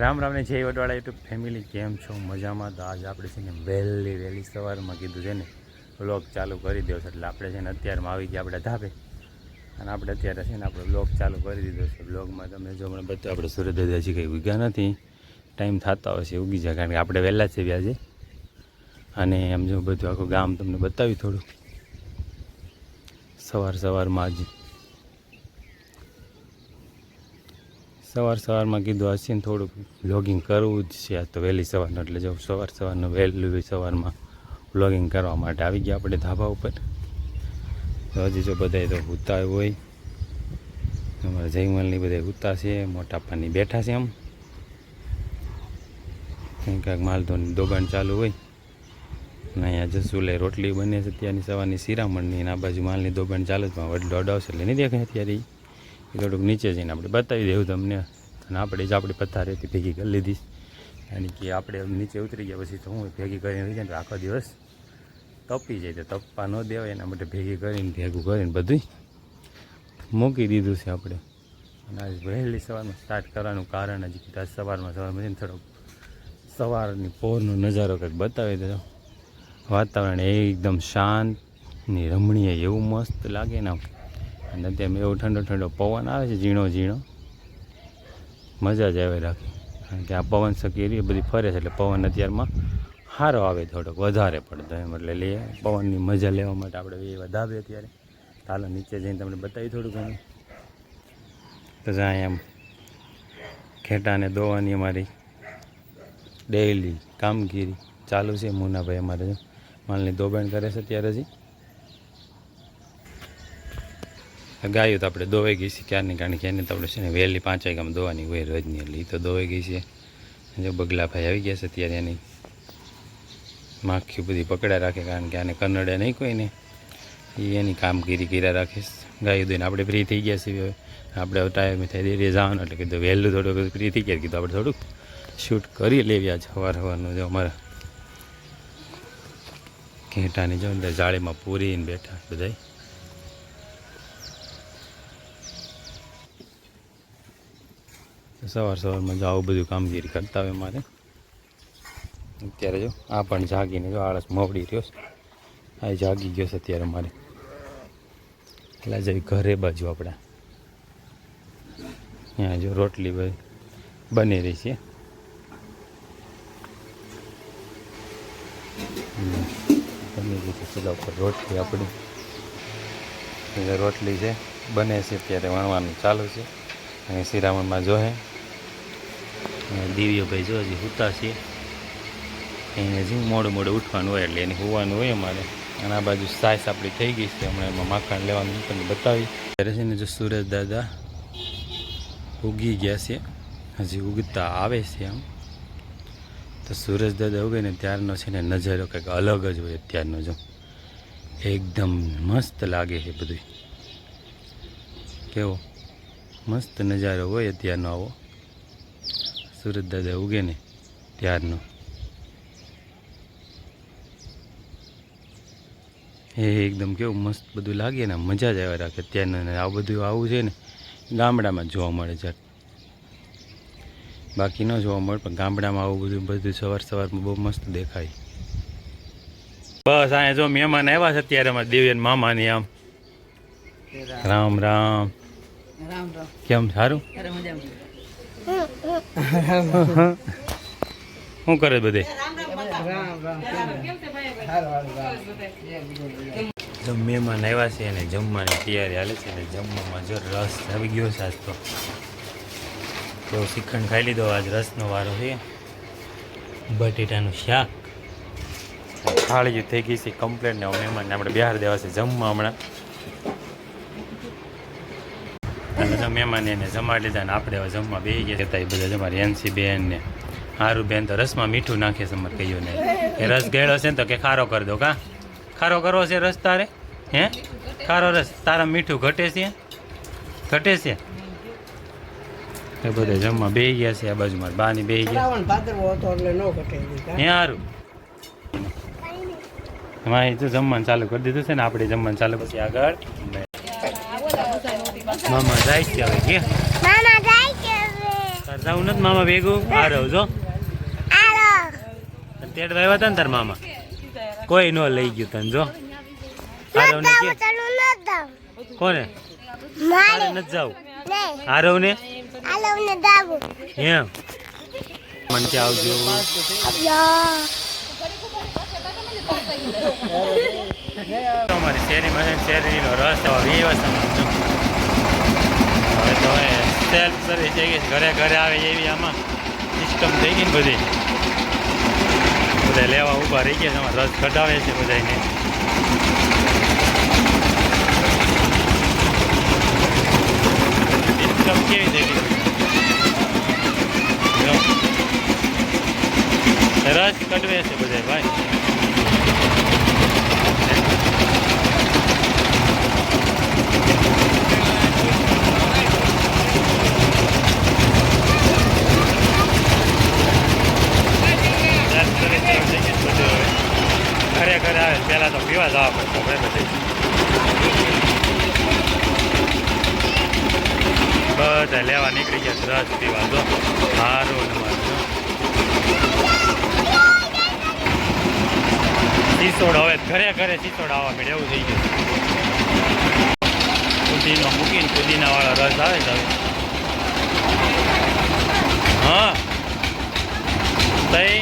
રામ રામ ને જય Vadwala YouTube family, કેમ છો? મજામાં? તો આજ આપણે છે ને વહેલી સવારમાં કીધું છે ને વ્લોગ ચાલુ કરી દો છે, એટલે આપણે છે ને અત્યારમાં આવી ગયા આપણે ધાબે, અને આપણે અત્યારે છે ને આપણે વ્લોગ ચાલુ કરી દીધો છે. વ્લોગમાં તમે જો મને બધું આપણે સુરત હજી કંઈ ઉગ્યા નથી, ટાઈમ થતા હોય છે ઉગી જાય, કારણ કે આપણે વહેલા છે વ્યાજે. અને એમ જો બધું આખું ગામ તમને બતાવ્યું થોડું સવારમાં જ સવારમાં કીધું હશે ને થોડુંક વ્લોગિંગ કરવું જ છે આજ તો વહેલી સવારનું, એટલે જો સવારનું વહેલું સવારમાં વ્લોગિંગ કરવા માટે આવી ગયા આપણે ધાબા ઉપર. તો હજી જો બધા તો હુતા હોય, અમારા જયમલની બધા હુતા છે, મોટા પાની બેઠા છે, આમ કંઈક માલધોની દોબાણ ચાલુ હોય. અને અહીંયા જસુલે રોટલી બને છે ત્યાંની સવારની શિરામણની, અને આ બાજુ માલની દોબાણ ચાલુ જ વડલો અડાવશે એટલે નહીં દેખાય અત્યારે. એ થોડુંક નીચે જઈને આપણે બતાવી દેવું તમને, અને આપણે જ આપણી પથારીથી ભેગી કરી લીધી, કારણ કે આપણે નીચે ઉતરી ગયા પછી તો હું ભેગી કરીને રહી જાય, આખો દિવસ તપી જાય, તો તપવા ન દેવાય એના માટે ભેગી કરીને ભેગું કરીને બધું મૂકી દીધું છે આપણે. અને આજ વહેલી સવારમાં સ્ટાર્ટ કરવાનું કારણ હજી કીધું સવારમાં થોડોક સવારની પોરનો નજારો કંઈક બતાવી દેજો. વાતાવરણ એકદમ શાંત ને રમણીય એવું મસ્ત લાગે ને, અને અત્યારે એવો ઠંડો પવન આવે છે, ઝીણો મજા જ આવે રાખે, કારણ કે આ પવન શકી બધી ફરે છે, એટલે પવન અત્યારમાં સારો આવે, થોડોક વધારે પડતો એમ, એટલે પવનની મજા લેવા માટે આપણે એ વધારે અત્યારે. ચાલો નીચે જઈને તમને બતાવી થોડું ઘણું. તો જ્યાં એમ ખેટાને દોવાની અમારી ડેઈલી કામગીરી ચાલુ છે. મુનાભાઈ અમારે માલની દોબાણ કરે છે અત્યારે. હજી ગાયો તો આપણે દોવાઈ ગઈ છે ક્યારની, કારણ કે એને તો આપણે છે ને વહેલી 5 વાગ્યામાં દોવાની હોય રોજની, એટલે એ તો દોવાઈ ગઈ છે. જો બગલાભાઈ આવી ગયા છે અત્યારે, એની માખી બધી પકડા રાખે, કારણ કે આને કન્નડે નહીં કોઈને, એ એની કામગીરી કર્યા રાખીશ. ગાયો દઈને આપણે ફ્રી થઈ ગયા છીએ, આપણે ટાઈમ થઈ દઈએ જવાનું, એટલે કીધું વહેલું થોડુંક ફ્રી થઈ ગયા, કીધું આપણે થોડુંક શૂટ કરી લેવી આજ સવારનું. જો અમારા ઘેટાની જો અંદર જાળીમાં પૂરીને બેઠા બધા. સવારમાં જો આવું બધું કામગીરી કરતા હોય મારે. અત્યારે જો આ પણ જાગીને જો આળસ મોવડી રહ્યો છે, આ જાગી ગયો છે અત્યારે મારે. એટલે જઈ ઘરે બાજુ આપણા ત્યાં જો રોટલી બની રહી છે. બની ગઈ છે ચૂલા ઉપર રોટલી આપણી, રોટલી છે બને છે અત્યારે, વણવાનું ચાલુ છે. અને શિરામણમાં જો હે દિવ્યભાઈ જો હજી સૂતા છે, એને હજી મોડું ઉઠવાનું હોય, એટલે એને હોવાનું હોય અમારે. અને આ બાજુ સાઈસ આપણી થઈ ગઈ છે, હમણાં એમાં માખણ લેવાનું તમને બતાવી. ત્યારે છે ને જો સુરજ દાદા ઉગી ગયા છે, હજી ઉગતા આવે છે આમ. તો સુરજ દાદા ઉગે ને ત્યારનો છે ને નજારો કંઈક અલગ જ હોય અત્યારનો, જો એકદમ મસ્ત લાગે છે બધું. કેવો મસ્ત નજારો હોય અત્યારનો આવો, સુરજ દાદા ઉગે ને ત્યારનો. એ એકદમ કેવું મસ્ત બધું લાગે ને, મજા જ આવે રાખે અત્યારનો. આ બધું આવું છે ને ગામડામાં જોવા મળે છે, બાકી ન જોવા મળે, પણ ગામડામાં આવું બધું સવારમાં બહુ મસ્ત દેખાય. બસ અહીંયા જો મહેમાન આવ્યા છે અત્યારે અમારા દિવ્યન મામાની. આમ રામ રામ. કેમ સારું? શું કરે બધે? જો મહેમાન આવ્યા છે અને જમવાની તૈયારી હાલે છે, અને જમવામાં જો રસ આવી ગયો છે આજ તો શ્રીખંડ ખાઈ લીધો. આજ રસનો વારો છે. બટેટાનું શાક, થાળી થઈ ગઈ છે કમ્પ્લેટ ને મહેમાનને આપણે બહાર દેવા છે જમવા હમણાં. અને મહેમાન એને જમાડી લીધા ને આપણે હવે જમવા બેસી ગયા હતા. એ બધા તમારી એનસી બેન ને હારું બેન તો રસમાં મીઠું નાખે છે, અમારે કહ્યું ને એ રસ ગયેલો છે ને તો કે ખારો કરી દો. કા ખારો કરવો છે રસ તારે? હે ખારો રસ તારા મીઠું ઘટે છે. એ બધા જમવા બેસી ગયા છે. આ બાજુ મારા બાની બેસી ગયા. સારું એમાં તો જમવાનું ચાલુ કરી દીધું છે ને, આપણે જમવાનું ચાલુ પછી આગળ મામા જાય છે હવે. કે જાવું નથી મામા ભેગું આ રહું જો તેડવા આવ્યા હતા ને તાર મામા કોઈ ન લઈ ગયું તને જો આરવ ને કોને મારે નથી જાવું આરવ ને એમ મને કે આવજો અમારી શેરીનો રસ હવે તો સેલ્ફ સર્વિસ થઈ ગઈ ઘરે ઘરે આવે એવી આમાં સિસ્ટમ થઈ ગઈ ને બધી બધા લેવા ઊભા રહી ગયા છે અમારે રસ કઢાવે છે બધાને સિસ્ટમ કેવી થઈ ગઈ રસ કઢવે છે બધા ભાઈ ઘરે ઘરે આવે પહેલાં તો પીવા જવા પડતો ભાઈ બધી બધા લેવા નીકળી ગયા રસ પીવા જો સારું સિસોડ હવે ઘરે ઘરે સિસોડ આવવા મળે એવું થઈ ગયું પુદીનો મૂકીને પુદીનાવાળો રસ આવે છે હવે હા તઈ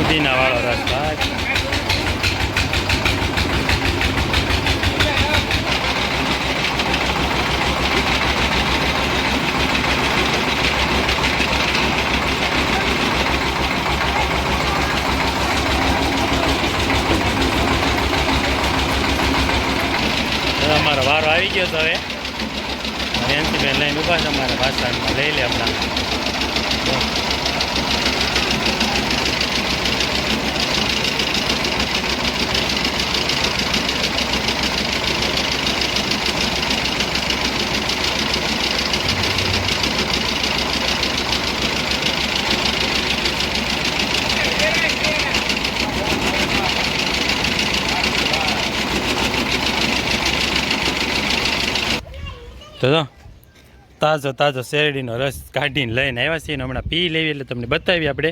પુદીનાવાળો રસ ભાઈ અમારો વારો આવી ગયો તો હવે બેન લઈને ઊભા છે અમારા ભાષામાં લઈ લે આપણા તો તાજો તાજો શેરડીનો રસ કાઢીને લઈને આવ્યા છીએ હમણાં પી લેવી એટલે તમને બતાવી આપણે